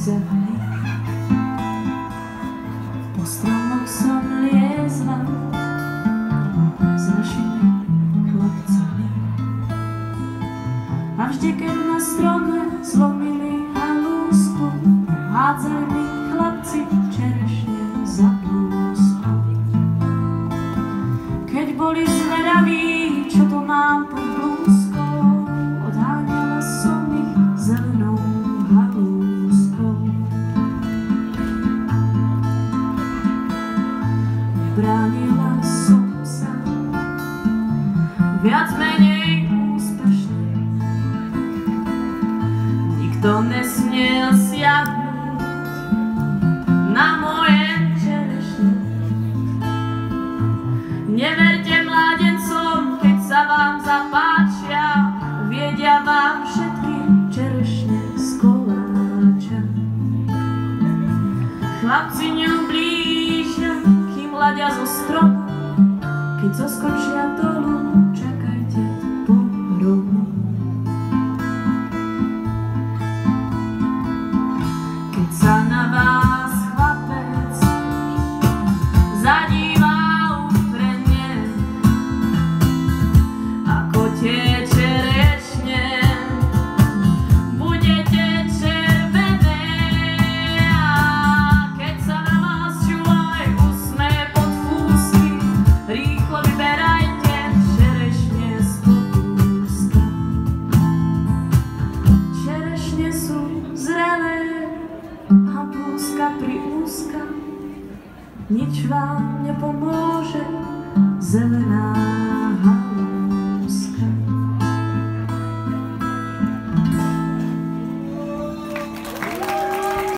zelený. Po stromoch som liezla s našimi chlapcami. A vždy, keď na strome zlomili halúsku, hádzali mi chlapci čerešne za blúzku. Keď boli zvedaví, čo to mám pod blúzkou, odháňala som ich zelenou halúskou. Nebránila som sa, viac menej úspešne. Nikto nesmiel siahnuť na moje čerešne. Neverte mládencom, keď sa vám zapáčia, viedia vám všetky čerešne z koláča. Chlapci neublížia, kým ladia zo stromu, keď zoskočia dolu, čakajte pohromu. Keď sa na vás chlapec zadíva úpredne, ako tie čerešne, budete červené. A keď sa na vás čúvaj úsmeje pod fúsky, rýchlo vyberajte čerešne z kúska. Čerešne sú zrelé a blúzka priúzka, nič vám nepomôže, zelená